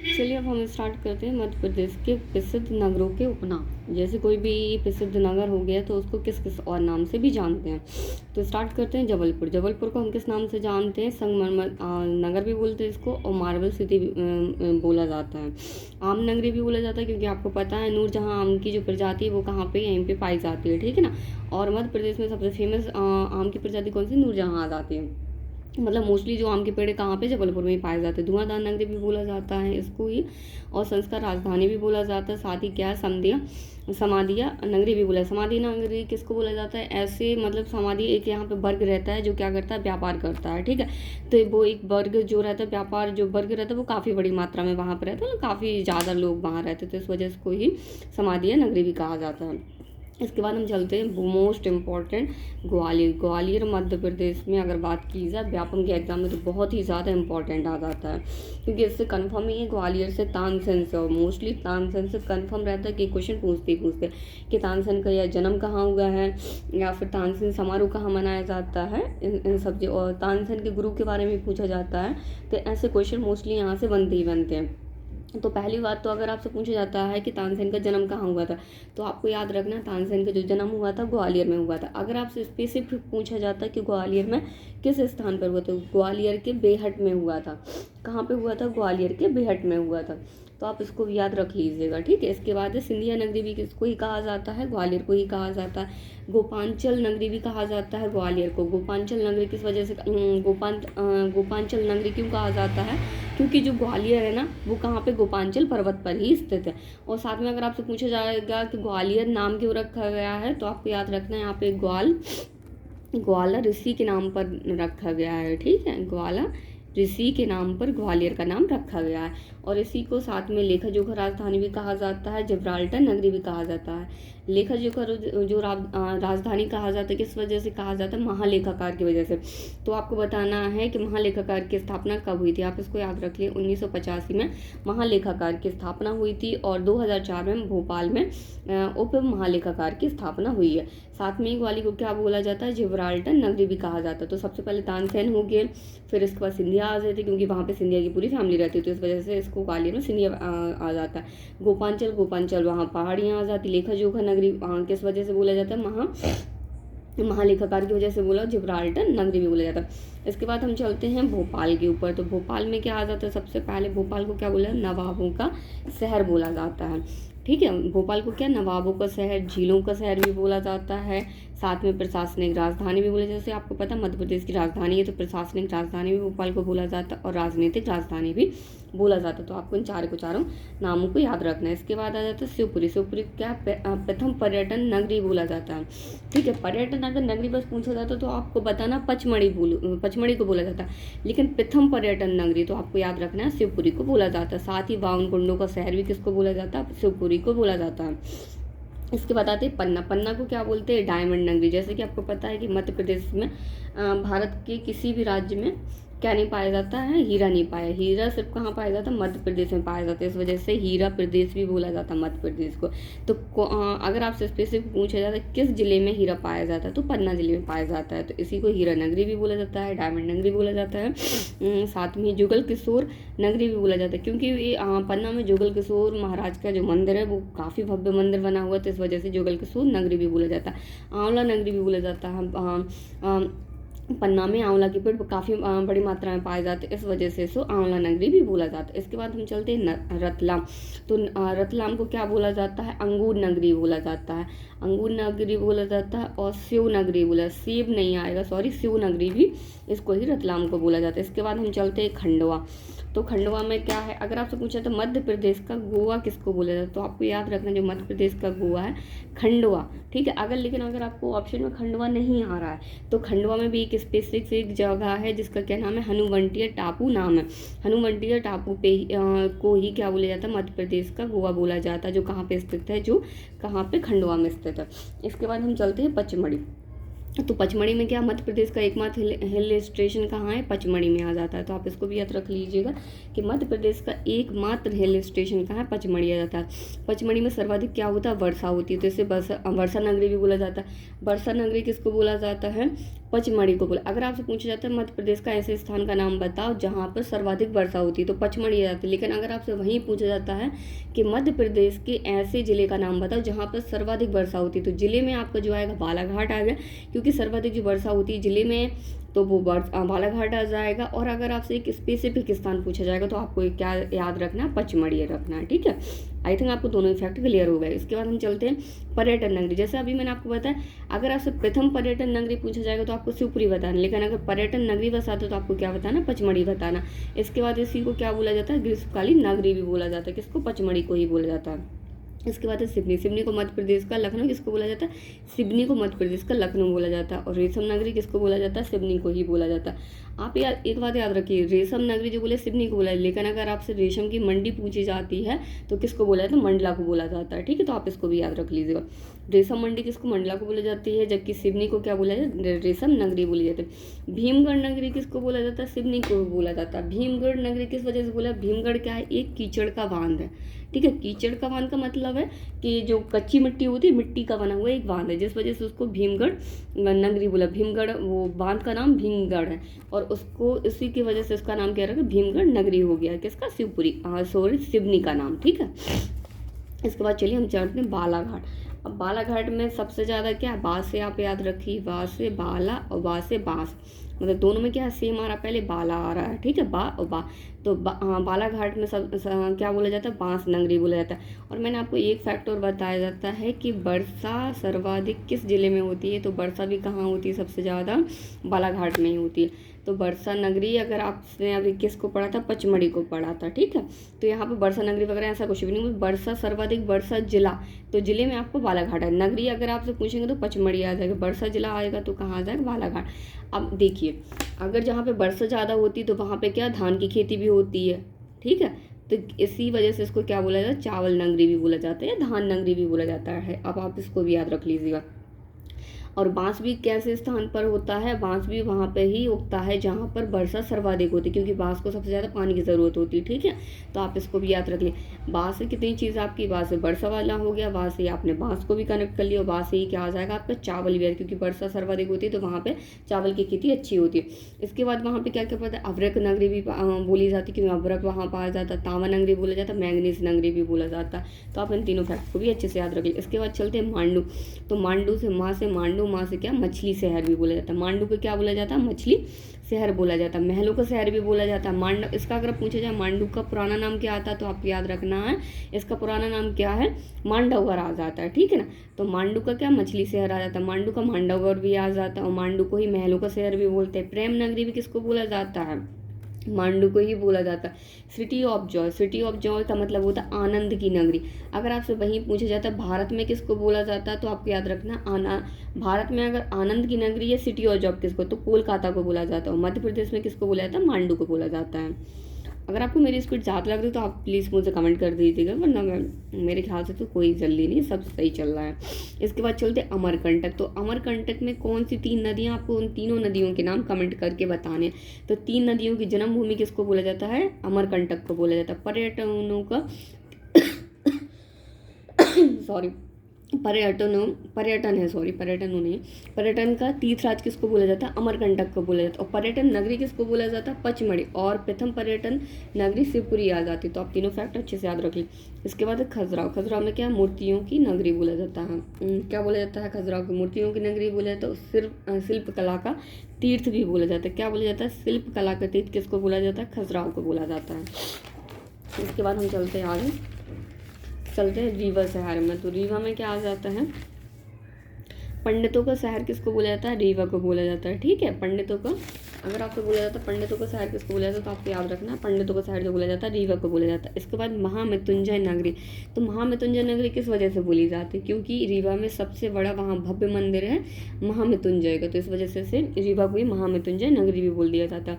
चलिए अब हम स्टार्ट करते हैं मध्य प्रदेश के प्रसिद्ध नगरों के उपनाम। जैसे कोई भी प्रसिद्ध नगर हो गया तो उसको किस किस और नाम से भी जानते हैं। तो स्टार्ट करते हैं जबलपुर। जबलपुर को हम किस नाम से जानते हैं? संगमरमर नगर भी बोलते हैं इसको, और मार्बल सिटी भी बोला जाता है। आम नगरी भी बोला जाता है, क्योंकि आपको पता है नूरजहाँ आम की जो प्रजाति है वो कहाँ पे, यहीं पे पाई जाती है, ठीक है ना। और मध्य प्रदेश में सबसे फेमस आम की प्रजाति कौन सी? नूरजहाँ आ जाती है। मतलब मोस्टली जो आम के पेड़ कहाँ पे? जबलपुर में ही पाए जाते हैं। धुआंधार नगरी भी बोला जाता है इसको ही, और संस्कार राजधानी भी बोला जाता है। साथ ही क्या है? समाधिया नगरी भी बोला है। समाधि नगरी किसको बोला जाता है? ऐसे मतलब समाधि एक यहाँ पे वर्ग रहता है जो क्या करता है? व्यापार करता है, ठीक है। तो वो एक वर्ग जो रहता है, व्यापार जो वर्ग रहता है वो काफ़ी बड़ी मात्रा में वहाँ पर रहता है, काफ़ी ज़्यादा लोग वहाँ रहते थे, इस वजह से को ही समाधिया नगरी भी कहा जाता है। इसके बाद हम चलते हैं मोस्ट इम्पॉर्टेंट ग्वालियर। ग्वालियर मध्य प्रदेश में अगर बात की जाए व्यापम के एग्जाम में तो बहुत ही ज़्यादा इंपॉर्टेंट आ जाता है, क्योंकि इससे कंफर्म ही है ग्वालियर से तानसेन से, और मोस्टली तानसेन से कंफर्म रहता है कि क्वेश्चन पूछते ही पूछते कि तानसेन का या जन्म कहाँ हुआ है, या फिर तानसेन समारोह कहाँ मनाया जाता है, इन सब और तानसेन के गुरु के बारे में पूछा जाता है। तो ऐसे क्वेश्चन मोस्टली यहाँ से बनते ही बनते हैं। तो पहली बात तो अगर आपसे पूछा जाता है कि तानसेन का जन्म कहाँ हुआ था, तो आपको याद रखना तानसेन का जो जन्म हुआ था ग्वालियर में हुआ था। अगर आपसे स्पेसिफिक पूछा जाता है कि ग्वालियर में किस स्थान पर हुआ, तो ग्वालियर के बेहट में हुआ था। कहाँ पे हुआ था? ग्वालियर के बेहट में हुआ था। तो आप इसको भी याद रख लीजिएगा, ठीक है। इसके बाद सिंधिया नगरी भी किसको ही कहा जाता है? ग्वालियर को ही कहा जाता है। गोपांचल नगरी भी कहा जाता है ग्वालियर को। गोपांचल नगरी किस वजह से गोपांचल नगरी क्यों कहा जाता है? क्योंकि जो ग्वालियर है ना वो कहाँ पे? गोपांचल पर्वत पर ही स्थित है। और साथ में अगर आपसे पूछा जाएगा कि ग्वालियर नाम क्यों रखा गया है, तो आपको याद रखना है यहाँ पे ग्वाला ऋषि के नाम पर रखा गया है, ठीक है। ग्वाला ऋषि के नाम पर ग्वालियर का नाम रखा गया है। और इसी को साथ में लेखा जोखा राजधानी भी कहा जाता है, जिब्राल्टर नगरी भी कहा जाता है। लेखा जोखा जो राजधानी कहा जाता है, किस वजह से कहा जाता है? महालेखाकार की वजह से। तो आपको बताना है कि महालेखाकार की स्थापना कब हुई थी, आप इसको याद रख लिए। 1985 में महालेखाकार की स्थापना हुई थी, और 2004 में भोपाल में उप महालेखाकार की स्थापना हुई है। साथ में ग्वालियर को क्या बोला जाता है? जिब्राल्टर नगरी भी कहा जाता है। तो सबसे पहले तानसेन हो गए, फिर इसके बाद सिंधिया आ जाते, क्योंकि वहाँ पे सिंधिया की पूरी फैमिली रहती है, तो इस वजह से इसको ग्वालियर में सिंधिया आ जाता है। गोपांचल वहाँ पहाड़ियाँ आ जाती। लेखा जोखा नगरी किस वजह से बोला जाता है? महालेखाकार की वजह से बोला। जिब्राल्टर नगरी भी बोला जाता है। इसके बाद हम चलते हैं भोपाल के ऊपर। तो भोपाल में क्या आ जाता है? सबसे पहले भोपाल को क्या बोला? नवाबों का शहर बोला जाता है, ठीक है। भोपाल को क्या? नवाबों का शहर, झीलों का शहर भी बोला जाता है। साथ में प्रशासनिक राजधानी भी बोला, जैसे आपको पता मध्य प्रदेश की राजधानी है, तो प्रशासनिक राजधानी भी भोपाल को बोला जाता है, और राजनीतिक राजधानी भी बोला जाता है। तो आपको इन चारों नामों को याद रखना है। इसके बाद आ जाता है शिवपुरी। शिवपुरी क्या? प्रथम पर्यटन नगरी बोला जाता है, ठीक है। पर्यटन अगर नगरी बस पूछा जाता है तो आपको बताना पचमढ़ी को बोला जाता है, लेकिन प्रथम पर्यटन नगरी तो आपको याद रखना है शिवपुरी को बोला जाता है। साथ ही 52 कुंडों का शहर भी किसको बोला जाता है? शिवपुरी को बोला जाता है। इसके बाद आते हैं पन्ना। पन्ना को क्या बोलते हैं? डायमंड नगरी। जैसे कि आपको पता है कि मध्य प्रदेश में भारत के किसी भी राज्य में क्या नहीं पाया जाता है? हीरा नहीं पाया। हीरा सिर्फ कहाँ पाया जाता है? मध्य प्रदेश में पाया जाता है, इस वजह से हीरा प्रदेश भी बोला जाता है मध्य प्रदेश को। तो अगर आपसे स्पेसिफिक पूछा जाता है किस जिले में हीरा पाया जाता है, तो पन्ना जिले में पाया जाता है। तो इसी को हीरा नगरी भी बोला जाता है, डायमंड नगरी बोला जाता है। साथ में जुगल किशोर नगरी भी बोला जाता है, क्योंकि ये पन्ना में जुगल किशोर महाराज का जो मंदिर है वो काफ़ी भव्य मंदिर बना हुआ है, तो इस वजह से जुगल किशोर नगरी भी बोला जाता है। आंवला नगरी भी बोला जाता है। पन्ना में आंवला के पेड़ काफ़ी बड़ी मात्रा में पाए जाते हैं, इस वजह से इसको आंवला नगरी भी बोला जाता है। इसके बाद हम चलते हैं रतलाम। तो रतलाम को क्या बोला जाता है? अंगूर नगरी बोला जाता है। अंगूर नगरी बोला जाता है, और शिव नगरी बोला, सेब नहीं आएगा, सॉरी, शिव नगरी भी इसको ही रतलाम को बोला जाता है। इसके बाद हम चलते हैं खंडवा। तो खंडवा में क्या है? अगर आपसे पूछा तो मध्य प्रदेश का गोवा किसको बोला जाता है, तो आपको याद रखना जो मध्य प्रदेश का गोवा है खंडवा, ठीक है। लेकिन अगर आपको ऑप्शन में खंडवा नहीं आ रहा है तो खंडवा में भी एक स्पेसिफिक जगह है जिसका क्या नाम है? हनुवंटिया टापू नाम है। हनुवंटिया टापू पे को ही क्या बोला जाता है? मध्य प्रदेश का गोवा बोला जाता है, जो कहाँ पे स्थित है? जो कहाँ पे? खंडवा में स्थित है। इसके बाद हम चलते हैं पचमढ़ी। तो पचमढ़ी में क्या? मध्य प्रदेश का एकमात्र हिल स्टेशन कहाँ है? पचमढ़ी में आ जाता है। तो आप इसको भी याद रख लीजिएगा कि मध्य प्रदेश का एकमात्र हिल स्टेशन कहाँ है? पचमढ़ी आ जाता है। पचमढ़ी में सर्वाधिक क्या होता है? वर्षा होती है, तो इसे वर्षा नगरी भी बोला जाता है। वर्षा नगरी किसको बोला जाता है? पचमढ़ी को बोला। अगर आपसे पूछा जाता है मध्य प्रदेश का ऐसे स्थान का नाम बताओ जहाँ पर सर्वाधिक वर्षा होती है, तो पचमढ़ी आ जाती है। लेकिन अगर आपसे वहीं पूछा जाता है कि मध्य प्रदेश के ऐसे जिले का नाम बताओ जहाँ पर सर्वाधिक वर्षा होती है, तो जिले में आपका जो आएगा बालाघाट आ गया, क्योंकि सर्वाधिक जो वर्षा होती है जिले में तो वो बालाघाट आ जाएगा। और अगर आपसे एक स्पेसिफिक स्थान पूछा जाएगा तो आपको क्या याद रखना है, पचमढ़ी रखना है, ठीक है। आई थिंक आपको दोनों इफेक्ट क्लियर हो गए। इसके बाद हम चलते हैं पर्यटन नगरी। जैसे अभी मैंने आपको बताया, अगर आपसे प्रथम पर्यटन नगरी पूछा जाएगा तो आपको शिवपुरी बताना, लेकिन अगर पर्यटन नगरी बताते तो आपको क्या बताना, पचमढ़ी बताना। इसके बाद इसी को क्या बोला जाता है, ग्रीष्मकालीन नगरी भी बोला जाता है। किसको, पचमढ़ी को ही बोला जाता है। इसके बाद है सिवनी। सिवनी को मध्य प्रदेश का लखनऊ किसको बोला जाता है, सिवनी को मध्य प्रदेश का लखनऊ बोला जाता है। और रेशम नगरी किसको बोला जाता है, सिवनी को ही बोला जाता है। आप यार एक बात याद रखिए, रेशम नगरी जो बोले सिवनी को बोला है, लेकिन अगर आपसे रेशम की मंडी पूछी जाती है तो किसको बोला जाता है, मंडला को बोला जाता है, ठीक है। तो आप इसको भी याद रख लीजिएगा। रेशम मंडी किसको, मंडला को बोला जाती है, जबकि सिवनी को क्या बोला जाता है, रेशम नगरी बोली जाती है। भीमगढ़ नगरी किसको बोला जाता है, सिवनी को बोला जाता है। भीमगढ़ नगरी किस वजह से बोला, भीमगढ़ क्या है, एक कीचड़ का बांध है, ठीक है। कीचड़ का बांध का मतलब है कि जो कच्ची मिट्टी होती है, मिट्टी का बना हुआ एक बांध है, जिस वजह से उसको भीमगढ़ नगरी बोला। भीमगढ़ वो बांध का नाम भीमगढ़ है, और उसको इसी की वजह से उसका नाम क्या रखा, भीमगढ़ नगरी हो गया। किसका, शिवपुरी, सॉरी सिवनी का नाम, ठीक है। इसके बाद चलिए हम चलते हैं बालाघाट। अब बालाघाट में सबसे ज़्यादा क्या है, बा से आप याद रखिए, बा से बाला और बा से बांस, मतलब दोनों में क्या है, सेम आ रहा है, पहले बाला आ रहा है, ठीक है, बा और बा। तो बालाघाट में क्या बोला जाता है, बांस नगरी बोला जाता है। और मैंने आपको एक फैक्ट और बताया जाता है कि वर्षा सर्वाधिक किस जिले में होती है, तो वर्षा भी कहाँ होती है, सबसे ज़्यादा बालाघाट में ही होती है। तो वर्षा नगरी अगर आपने अभी किसको पढ़ा था, पचमढ़ी को पढ़ा था, ठीक है। तो यहाँ पे वर्षा नगरी वगैरह ऐसा कुछ भी नहीं, वर्षा सर्वाधिक, वर्षा जिला, तो जिले में आपको बालाघाट है। नगरी अगर आपसे पूछेंगे तो पचमढ़ी आ जाएगा, वर्षा जिला आएगा तो कहाँ आ जाएगा, बालाघाट। अब देखिए, अगर जहाँ पे वर्षा ज़्यादा होती है तो वहाँ पे क्या, धान की खेती भी होती है, ठीक है। तो इसी वजह से इसको क्या बोला जाता है, चावल नगरी भी बोला जाता है या धान नगरी भी बोला जाता है। अब आप इसको भी याद रख लीजिएगा। और बांस भी कैसे स्थान पर होता है, बांस भी वहाँ पे ही उगता है जहाँ पर वर्षा सर्वाधिक होती है, क्योंकि बांस को सबसे ज़्यादा पानी की ज़रूरत होती है, ठीक है। तो आप इसको भी याद रख लें। बांस से कितनी चीज़ आपकी, बांस से वर्षा वाला हो गया, बांस से आपने बांस को भी कनेक्ट कर लिया, और बांस से ही क्या आ जाएगा आपका, चावल भी है, क्योंकि वर्षा सर्वाधिक होती है तो वहाँ पर चावल की खेती अच्छी होती है। इसके बाद वहाँ पर क्या क्या पता है, अभ्रक नगरी भी बोली जाती है, क्योंकि अभ्रक वहाँ पाया जाता है। तांवा नगरी बोला जाता है, मैंगनीज नगरी भी बोला जाता है। तो आप इन तीनों फैक्ट को भी अच्छे से याद रखिए। इसके बाद चलते हैं मांडू। तो मांडू से मांडू, माँ से क्या, मछली शहर भी बोला जाता है। मांडू को क्या बोला जाता है, मछली शहर बोला जाता है। महलों का शहर भी बोला जाता है। मांडू, इसका अगर पूछा जाए मांडू का पुराना नाम क्या आता है, तो आपको याद रखना है इसका पुराना नाम क्या है, मांडवगढ़ आ जाता है, ठीक है ना। तो मांडू का क्या, मछली शहर आ जाता है, मांडू का मांडवगढ़ भी आ जाता है, और मांडू को ही महलों का शहर भी बोलते हैं। प्रेम नगरी भी किसको बोला जाता है, मांडू को ही बोला जाता है। City of Joy, city of Joy का मतलब होता है आनंद की नगरी। अगर आपसे वहीं पूछा जाता है भारत में किसको बोला जाता है, तो आपको याद रखना भारत में अगर आनंद की नगरी या सिटी ऑफ जॉय किसको, तो कोलकाता को बोला जाता है। मध्य प्रदेश में किसको बोला जाता है, मांडू को बोला जाता है। अगर आपको मेरी स्पीड ज़्यादा लग रही है तो आप प्लीज़ मुझे कमेंट कर दीजिएगा, वरना मेरे ख्याल से तो कोई जल्दी नहीं, सब सही चल रहा है। इसके बाद चलते अमरकंटक। तो अमरकंटक में कौन सी 3 नदियाँ, आपको उन तीनों नदियों के नाम कमेंट करके बताने। तो 3 नदियों की जन्मभूमि किसको बोला जाता है, अमरकंटक को बोला जाता है। पर्यटनों का सॉरी पर्यटन का तीर्थराज किसको बोला जाता है, अमरकंटक को बोला जाता है। और पर्यटन नगरी किसको बोला जाता है, पचमढ़ी। और प्रथम पर्यटन नगरी शिवपुरी आ जाती है। तो आप तीनों फैक्ट अच्छे से याद रखिए। इसके बाद खजुराहो। खजुराहो में क्या, मूर्तियों की नगरी बोला जाता है। क्या बोला जाता है, खजुराहो की मूर्तियों की नगरी बोला जाता है। सिर्फ शिल्प कला का तीर्थ भी बोला जाता है। क्या बोला जाता है, शिल्प कला का तीर्थ किसको बोला जाता है, खजुराहो को बोला जाता है। इसके बाद हम चलते हैं आगे, चलते हैं रीवा शहर में। तो रीवा में क्या आ जाता है, पंडितों का शहर किसको बोला जाता है, रीवा को बोला जाता है, ठीक है। पंडितों का, अगर आपको बोला जाता है पंडितों का शहर किसको बोला जाता है, तो आपको याद रखना है पंडितों का शहर जो बोला जाता है रीवा को बोला जाता है। इसके बाद महामृत्युंजय नगरी। तो महामृत्युंजय नगरी किस वजह से बोली जाती है, क्योंकि रीवा में सबसे बड़ा वहाँ भव्य मंदिर है महामृत्युंजय का, तो इस वजह से रीवा को ही महामृत्युंजय नगरी भी बोल दिया जाता है।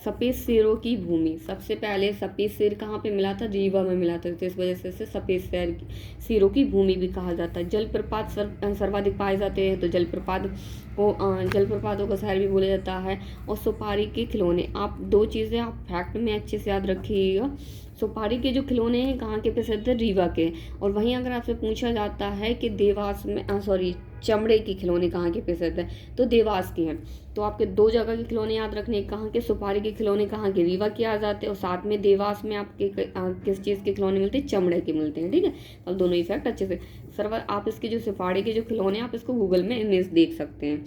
सफ़ेद शेरों की भूमि, सबसे पहले सफ़ेद शेर कहाँ पे मिला था, रीवा में मिला था, तो इस वजह से सफ़ेद शेरों की भूमि भी कहा जाता है। जलप्रपात सर्वाधिक पाए जाते हैं, तो जलप्रपातों का शहर भी बोला जाता है। और सुपारी के खिलौने, आप 2 चीज़ें आप फैक्ट में अच्छे से याद रखिएगा। सुपारी के जो खिलौने हैं कहाँ के प्रसिद्ध है, रीवा के। और वहीं अगर आपसे पूछा जाता है कि देवास में चमड़े के खिलौने कहाँ के प्रसिद्ध है, तो देवास के हैं। तो आपके 2 जगह के खिलौने याद रखने, कहाँ के सुपारी के खिलौने कहाँ के, रीवा के आ जाते हैं, और साथ में देवास में आपके किस चीज़ के खिलौने मिलते हैं, चमड़े के मिलते हैं। ठीक है, अब दोनों ही फैक्ट अच्छे से सर्वर, आप इसके जो सुपारी के जो खिलौने आप इसको गूगल में इमेज देख सकते हैं।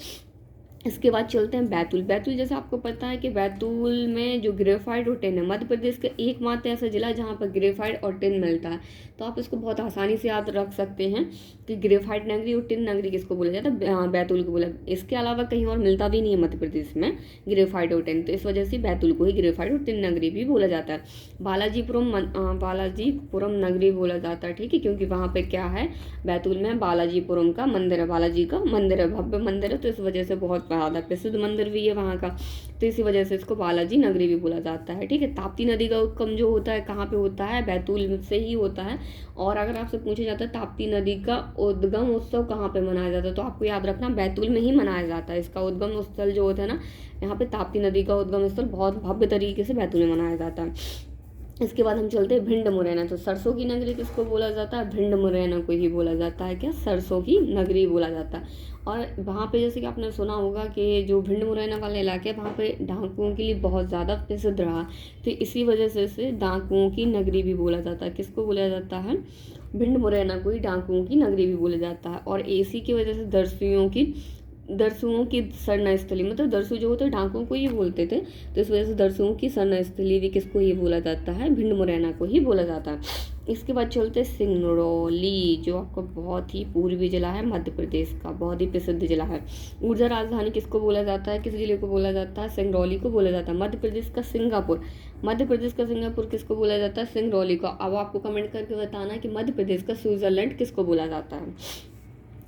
इसके बाद चलते हैं बैतूल। बैतूल जैसे आपको पता है कि बैतूल में जो ग्रेफाइट और टिन है, मध्य प्रदेश का एकमात्र ऐसा जिला जहाँ पर ग्रेफाइट और टिन मिलता है। तो आप इसको बहुत आसानी से याद रख सकते हैं कि ग्रेफाइट नगरी और टिन नगरी किसको बोला जाता है, बैतूल को बोला। इसके अलावा कहीं और मिलता भी नहीं है मध्य प्रदेश में ग्रेफाइट और टिन, तो इस वजह से बैतूल को ही ग्रेफाइट और टिन नगरी भी बोला जाता है। बालाजीपुरम नगरी बोला जाता है, ठीक है, क्योंकि वहाँ पे क्या है, बैतूल में बालाजीपुरम का मंदिर है, बालाजी का मंदिर है, भव्य मंदिर है, तो इस वजह से बहुत ज़्यादा प्रसिद्ध मंदिर भी है वहाँ का, तो इसी वजह से इसको बालाजी नगरी भी बोला जाता है। ठीक है, ताप्ती नदी का उद्गम जो होता है कहाँ पे होता है, बैतूल से ही होता है। और अगर आपसे पूछा जाता है ताप्ती नदी का उद्गम उत्सव कहाँ पे मनाया जाता है, तो आपको याद रखना बैतूल में ही मनाया जाता है। इसका उद्गम स्थल जो होता है ना, यहाँ पे ताप्ती नदी का उद्गम स्थल बहुत भव्य तरीके से बैतूल में मनाया जाता है। इसके बाद हम चलते हैं भिंड मुरैना। तो सरसों की नगरी किसको बोला जाता है, भिंड मुरैना को ही बोला जाता है, क्या, सरसों की नगरी बोला जाता है। और वहाँ पे जैसे कि आपने सुना होगा कि जो भिंड मुरैना वाले इलाके हैं वहाँ पे डाकुओं के लिए बहुत ज़्यादा प्रसिद्ध रहा, तो इसी वजह से इसे डाकुओं की नगरी भी बोला जाता है। किसको बोला जाता है, भिंड मुरैना को ही डाकुओं की नगरी भी बोला जाता है। और इसी की वजह से दरसुओं की सरना स्थली, मतलब दरसू जो होते हैं डाकुओं को ही बोलते थे, तो इस वजह से दरसुओं की सरना स्थली भी किसको ही बोला जाता है, भिंड मुरैना को ही बोला जाता है। इसके बाद चलते सिंगरौली, जो आपका बहुत ही पूर्वी जिला है मध्य प्रदेश का, बहुत ही प्रसिद्ध जिला है। ऊर्जा राजधानी किसको बोला जाता है, किस जिले को बोला जाता है, सिंगरौली को बोला जाता है। मध्य प्रदेश का सिंगापुर किसको बोला जाता है, सिंगरौली को। अब आपको कमेंट करके बताना है कि मध्य प्रदेश का स्विट्जरलैंड किसको बोला जाता है,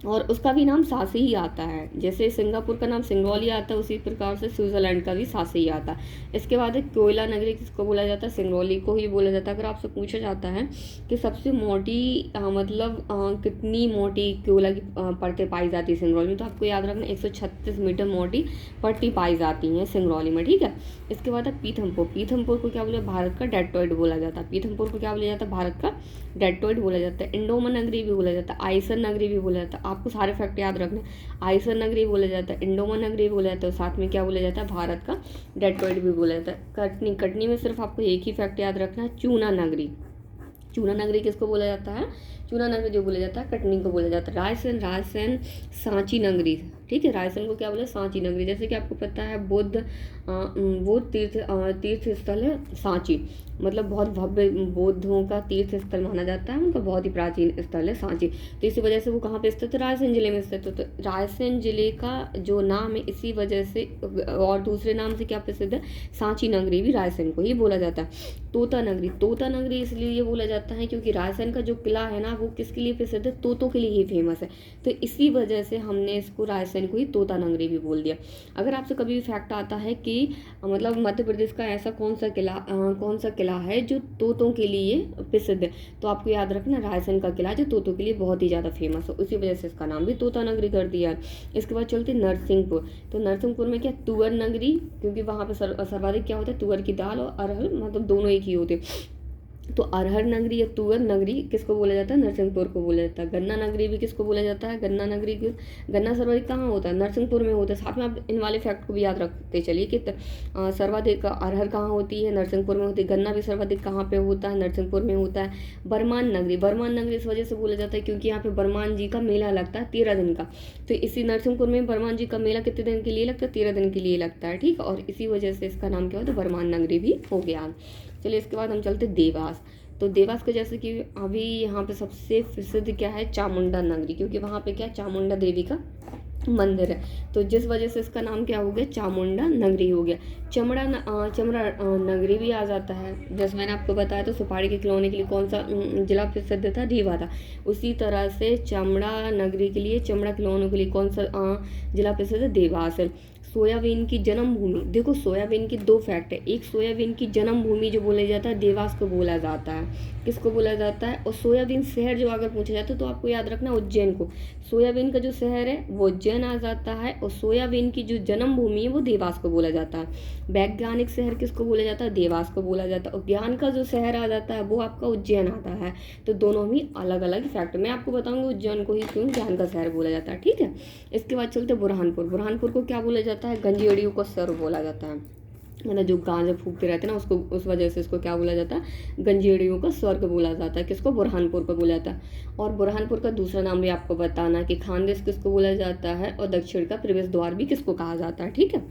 और उसका भी नाम साथ से ही आता है। जैसे सिंगापुर का नाम सिंगरौली आता है, उसी प्रकार से स्विट्जरलैंड का भी साथ से ही आता है। इसके बाद एक कोयला नगरी किसको बोला जाता है, सिंगरौली को ही बोला जाता है। अगर आपसे पूछा जाता है कि सबसे मोटी कितनी मोटी कोयला की परतें पाई जाती है सिंगरौली में, तो आपको याद रखना 136 मीटर मोटी पट्टी पाई जाती हैं सिंगरौली में। ठीक है, इसके बाद है पीथमपुर को क्या बोला, भारत का डेट्रॉइट बोला जाता है। पीथमपुर को क्या बोला जाता है, भारत का डेट्रॉइट बोला जाता है। इंडोमन नगरी भी बोला जाता है, आइसन नगरी भी बोला जाता है। आपको सारे फैक्ट याद रखने, आइसन नगरी बोला जाता है, इंडोमन नगरी बोला जाता है, साथ में क्या बोला जाता है, भारत का डेट्रॉइट भी बोला जाता है। कटनी में सिर्फ आपको एक ही फैक्ट याद रखना है, चूना नगरी किसको बोला जाता है, चूना नगरी जो बोला जाता है कटनी को बोला जाता है। रायसेन सांची नगरी, ठीक है, रायसेन को क्या बोले, सांची नगरी। जैसे कि आपको पता है बौद्ध तीर्थ स्थल है सांची, मतलब बहुत भव्य बौद्धों का तीर्थ स्थल माना जाता है, उनका बहुत ही प्राचीन स्थल है सांची। तो इसी वजह से वो कहाँ पे स्थित है, रायसेन जिले में स्थित है। तो रायसेन जिले का जो नाम है इसी वजह से, और दूसरे नाम से क्या प्रसिद्ध है, सांची नगरी भी रायसेन को ही बोला जाता है। तोता नगरी इसलिए ये बोला जाता है क्योंकि रायसेन का जो किला है ना, वो किसके लिए प्रसिद्ध है, तोतों के लिए ही फेमस है, तो इसी वजह से हमने इसको रायसेन को ही तोता नगरी भी बोल दिया। अगर आपसे कभी भी फैक्ट आता है कि मतलब मध्य प्रदेश का ऐसा कौन सा किला है जो तोतों के लिए प्रसिद्ध है, तो आपको याद रखना रायसेन का किला जो तोतों के लिए बहुत ही ज़्यादा फेमस है, उसी वजह से इसका नाम भी तोता नगरी कर दिया। इसके बाद चलते नरसिंहपुर। तो नरसिंहपुर में क्या, तुअर नगरी, क्योंकि वहाँ पे सर्वाधिक क्या होता है, तुअर की दाल और अरहर, मतलब दोनों एक ही होते हैं। तो अरहर नगरी या तुअर नगरी किसको बोला जाता है, नरसिंहपुर को बोला जाता है। गन्ना नगरी भी किसको बोला जाता है, गन्ना सर्वाधिक कहाँ होता है, नरसिंहपुर में होता है। साथ में आप इन वाले फैक्ट को भी याद रखते चलिए कि सर्वाधिक अरहर कहाँ होती है, नरसिंहपुर में होती है। गन्ना भी सर्वाधिक कहाँ पे होता है, नरसिंहपुर में होता है। बरमान नगरी इस वजह से बोला जाता है क्योंकि यहाँ पे बरमान जी का मेला लगता है 13 दिन का, तो इसी नरसिंहपुर में बरमान जी का मेला कितने दिन के लिए लगता है, 13 दिन के लिए लगता है, ठीक है, और इसी वजह से इसका नाम क्या होता है, बरमान नगरी भी हो गया। चलिए इसके बाद हम चलते देवास। तो देवास का जैसे कि अभी यहाँ पे सबसे प्रसिद्ध क्या है, चामुंडा नगरी, क्योंकि वहाँ पे क्या, चामुंडा देवी का मंदिर है, तो जिस वजह से इसका नाम क्या हो गया, चामुंडा नगरी हो गया। चमड़ा नगरी भी आ जाता है, जैसे मैंने आपको बताया तो सुपारी के खिलौने के लिए कौन सा जिला प्रसिद्ध था, रीवा था। उसी तरह से चमड़ा नगरी के लिए, चमड़ा खिलौनों के लिए कौन सा जिला प्रसिद्ध है, देवास है। सोयाबीन की जन्मभूमि, देखो सोयाबीन की दो फैक्ट है, एक सोयाबीन की जन्मभूमि जो बोला जाता है देवास को बोला जाता है, किसको बोला जाता है, और सोयाबीन शहर जो अगर पूछा जाता है तो आपको याद रखना उज्जैन को, सोयाबीन का जो शहर है वो उज्जैन आ जाता है, और सोयाबीन की जो जन्मभूमि है वो देवास को बोला जाता है। वैज्ञानिक शहर किसको बोला जाता है, देवास को बोला जाता है, और ज्ञान का जो शहर आ जाता है वो आपका उज्जैन आता है। तो दोनों ही अलग अलग फैक्ट, मैं आपको बताऊंगी उज्जैन को ही क्यों ज्ञान का शहर बोला जाता है, ठीक है। इसके बाद चलते बुरहानपुर, बुरहानपुर को क्या बोला जाता है, गंजेड़ियों का सर बोला जाता है, मतलब जो गांजा फूकते रहते हैं ना उसको, उस वजह से इसको क्या बोला जाता है, गंजेड़ियों का स्वर्ग बोला जाता है, किसको, बुरहानपुर को बोला जाता है। और बुरहानपुर का दूसरा नाम भी आपको बताना कि खानदेश किसको बोला जाता है, और दक्षिण का प्रवेश द्वार भी किसको कहा जाता है, ठीक है।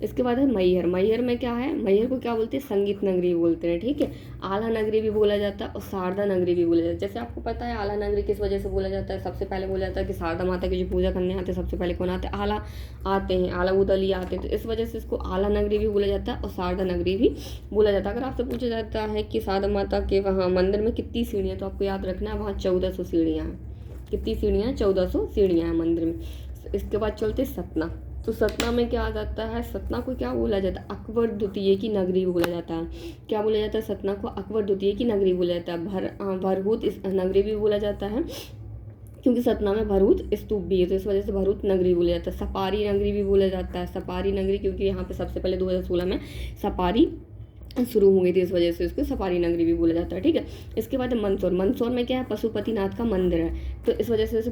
इसके बाद है मैहर, मैहर में क्या है, मैहर को क्या बोलते हैं, संगीत नगरी बोलते हैं, ठीक है। आला नगरी भी बोला जाता है और शारदा नगरी भी बोला जाता है। जैसे आपको पता है आला नगरी किस वजह से बोला जाता है, सबसे पहले बोला जाता है कि शारदा माता की जो पूजा करने आते हैं सबसे पहले कौन आते हैं, आला आते हैं, आला उदली आते हैं, तो इस वजह से इसको आला नगरी भी बोला जाता है और शारदा नगरी भी बोला जाता है। अगर आपसे पूछा जाता है कि शारदा माता के वहाँ मंदिर में कितनी सीढ़ियाँ, तो आपको याद रखना है वहाँ 1400 सीढ़ियाँ हैं, कितनी सीढ़ियाँ, 1400 सीढ़ियाँ हैं मंदिर में। इसके बाद चलते सतना, तो सतना में क्या आ जाता है, सतना को क्या बोला जाता है, अकबर द्वितीय की नगरी बोला जाता है, क्या बोला जाता है, सतना को अकबर द्वितीय की नगरी बोला जाता है। भरहुत इस नगरी भी बोला जाता है, क्योंकि सतना में भरूच स्तूप भी है तो इस वजह से भरूच नगरी बोला जाता है। सपारी नगरी भी बोला जाता है, सपारी नगरी, क्योंकि यहाँ पे सबसे पहले 2016 में सपारी शुरू हो गई थी, इस वजह से उसको सफारी नगरी भी बोला जाता है, ठीक है। इसके बाद मंदसौर, मंदसौर में क्या है, पशुपतिनाथ का मंदिर है, तो इस वजह से उसे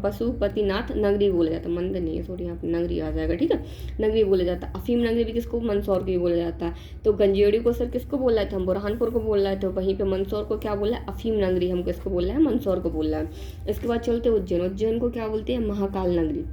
पशुपतिनाथ नगरी बोला जाता है, मंदिर नहीं है सॉरी, यहाँ पे नगरी आ जाएगा, ठीक है, नगरी बोला जाता है। अफीम नगरी भी किसको, मंदसौर को भी बोला जाता है। तो गंजेड़ी को सर किसको बोल रहे थे हम, बुरहानपुर को बोल रहे थे, वहीं पे मंदसौर को क्या बोला है, अफीम नगरी, हम किसको बोल रहे हैं, मंदसौर को बोल रहे हैं। इसके बाद चलते उज्जैन, उज्जैन को क्या बोलते हैं, महाकाल नगरी।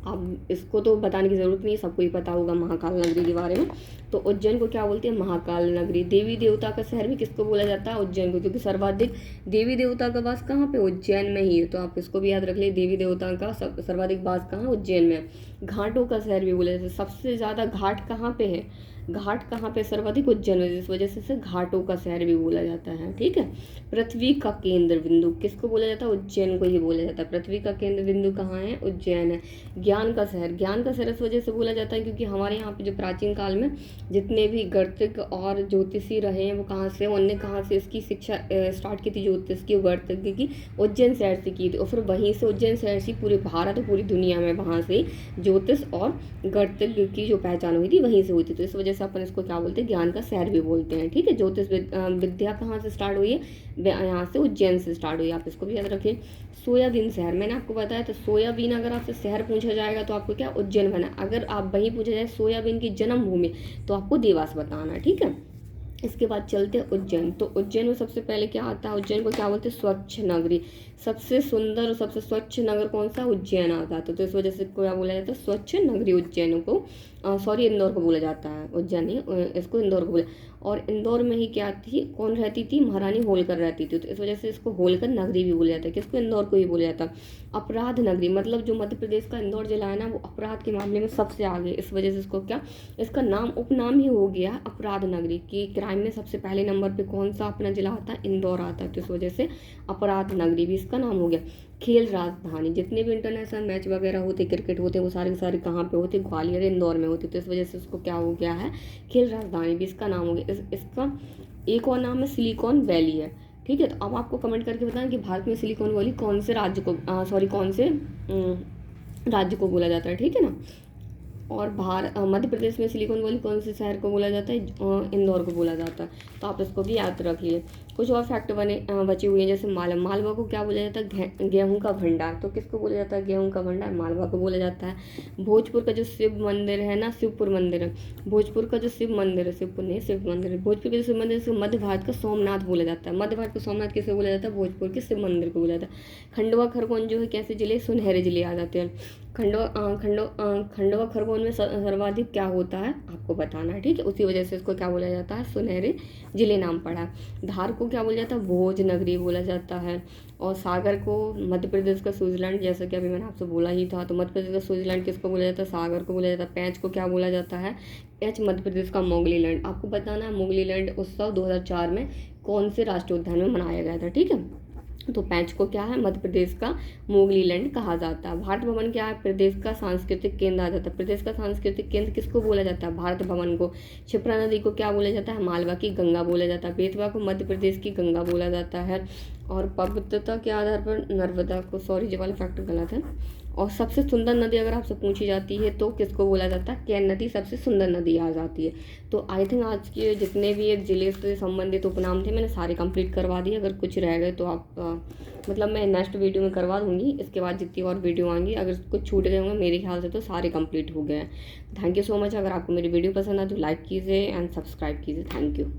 अब इसको तो बताने की ज़रूरत नहीं है, सबको ही पता होगा महाकाल नगरी के बारे में। तो उज्जैन को क्या बोलते हैं, महाकाल नगरी। देवी देवता का शहर भी किसको बोला जाता है, उज्जैन को, क्योंकि सर्वाधिक देवी देवता का वास कहाँ पे, उज्जैन में ही है, तो आप इसको भी याद रख ले, देवी देवता का सर्वाधिक वास कहाँ, उज्जैन में। घाटों का शहर भी बोला जाता है, सबसे ज़्यादा घाट कहाँ पे है, घाट कहाँ पे, सर्वाधिक उज्जैन में, जिस वजह से इसे घाटों का शहर भी बोला जाता है, ठीक है। पृथ्वी का केंद्र बिंदु किसको बोला जाता है, उज्जैन को ही बोला जाता है। पृथ्वी का केंद्र बिंदु कहाँ है, उज्जैन है। ज्ञान का शहर, ज्ञान का शहर इस वजह से बोला जाता है क्योंकि हमारे यहाँ पे जो प्राचीन काल में जितने भी गणितज्ञ और ज्योतिषी रहे हैं वो कहाँ से, उनने कहाँ से इसकी शिक्षा स्टार्ट की थी, ज्योतिष की, गणितज्ञ की, उज्जैन शहर से की थी, और फिर वहीं से उज्जैन शहर से पूरे भारत और पूरी दुनिया में वहाँ से ज्योतिष और गणितज्ञ की जो पहचान हुई थी वहीं से हुई थी, तो इस वजह से अपन इसको क्या बोलते हैं, ज्ञान का शहर भी बोलते हैं, ठीक है। ज्योतिष विद्या कहाँ से स्टार्ट हुई है, यहाँ से उज्जैन से स्टार्ट हुई, आप इसको भी याद रखिए। सोयाबीन शहर, मैंने आपको बताया तो सोयाबीन अगर आपसे शहर पूछा जाएगा तो आपको क्या, उज्जैन बना। अगर आप वहीं पूछा जाए सोयाबीन की जन्मभूमि तो आपको देवास बताना है, ठीक है। इसके बाद चलते हैं उज्जैन, तो उज्जैन में सबसे पहले क्या आता है, उज्जैन को क्या बोलते हैं, स्वच्छ नगरी। सबसे सुंदर और सबसे स्वच्छ नगर कौन सा, उज्जैन आता है, तो इस वजह से क्या बोला जाता है, स्वच्छ नगरी उज्जैन को, सॉरी इंदौर को बोला जाता है, उज्जैन नहीं, इसको इंदौर को बोला। और इंदौर में ही क्या थी, कौन रहती थी, महारानी होलकर रहती थी, तो इस वजह से इसको होलकर नगरी भी बोला जाता है, किसको, इंदौर को ही बोला जाता है। अपराध नगरी, मतलब जो मध्य प्रदेश का इंदौर जिला है ना वो अपराध के मामले में सबसे आगे, इस वजह से इसको क्या, इसका नाम उपनाम ही हो गया अपराध नगरी, की क्राइम में सबसे पहले नंबर पे कौन सा अपना जिला आता है, इंदौर आता है, तो इस वजह से अपराध नगरी भी इसका नाम हो गया। खेल राजधानी, जितने भी इंटरनेशनल मैच वगैरह होते, क्रिकेट होते, वो सारे के सारे कहाँ पे होते, ग्वालियर इंदौर में होते, तो इस वजह से उसको क्या हो गया है, खेल राजधानी भी इसका नाम हो गया। इसका एक और नाम है सिलिकॉन वैली है, ठीक है। तो अब आपको कमेंट करके बताएं कि भारत में सिलिकॉन वैली कौन से राज्य को, कौन से राज्य को बोला जाता है, ठीक है ना। और मध्य प्रदेश में सिलिकॉन वैली कौन से शहर को बोला जाता है, इंदौर को बोला जाता है, तो आप इसको भी याद रख लिए। कुछ और फैक्ट बचे हुए हैं, जैसे मालवा को क्या बोला जाता है, गेहूं का भंडार, तो किसको बोला जाता है, गेहूं का भंडार, मालवा को बोला जाता है। भोजपुर का जो शिव मंदिर है ना, शिवपुर मंदिर है, भोजपुर का जो शिव मंदिर है, शिवपुर नहीं शिव मंदिर है, भोजपुर का जो शिव मंदिर है मध्य भारत का सोमनाथ बोला जाता है, मध्य भारत का सोमनाथ किसे बोला जाता है, भोजपुर के शिव मंदिर को बोला जाता है। खंडवा खरगोन जो है कैसे जिले, सुनहरे जिले आ जाते हैं। खंडवा खरगोन में सर्वाधिक क्या होता है आपको बताना है, ठीक है, उसी वजह से इसको क्या बोला जाता है, सुनहरे जिले नाम पड़ा है। धार को क्या बोला जाता है, भोज नगरी बोला जाता है। और सागर को मध्य प्रदेश का स्विट्जरलैंड, जैसा कि अभी मैंने आपसे बोला ही था, तो मध्य प्रदेश का स्विट्जरलैंड किसको बोला जाता है, सागर को बोला जाता है। पेंच को क्या बोला जाता है, पेंच मध्य प्रदेश का मोगली लैंड। आपको बताना है मोगली लैंड उत्सव 2004 में कौन से राष्ट्रीय उद्यान में मनाया गया था, ठीक है। तो पैंच को क्या है, मध्य प्रदेश का मोगली लैंड कहा जाता है। भारत भवन क्या है, प्रदेश का सांस्कृतिक केंद्र आ जाता है। प्रदेश का सांस्कृतिक केंद्र किसको बोला जाता है, भारत भवन को। क्षिप्रा नदी को क्या बोला जाता है, मालवा की गंगा बोला जाता है। बेतवा को मध्य प्रदेश की गंगा बोला जाता है। और पवित्रता के आधार पर नर्मदा को, सॉरी ये वाला फैक्ट गलत है। और सबसे सुंदर नदी अगर आपसे पूछी जाती है तो किसको बोला जाता है, केन नदी सबसे सुंदर नदी आ जाती है। तो आई थिंक आज के जितने भी एक जिले से संबंधित उपनाम थे मैंने सारे कंप्लीट करवा दिए। अगर कुछ रह गए तो आप मतलब मैं नेक्स्ट वीडियो में करवा दूंगी। इसके बाद जितनी और वीडियो आएंगी, अगर कुछ छूट गए होंगे मेरे ख्याल से तो सारे कंप्लीट हो गए हैं। Thank you so much. अगर आपको मेरी वीडियो पसंद आए तो लाइक कीजिए एंड सब्सक्राइब कीजिए। Thank you.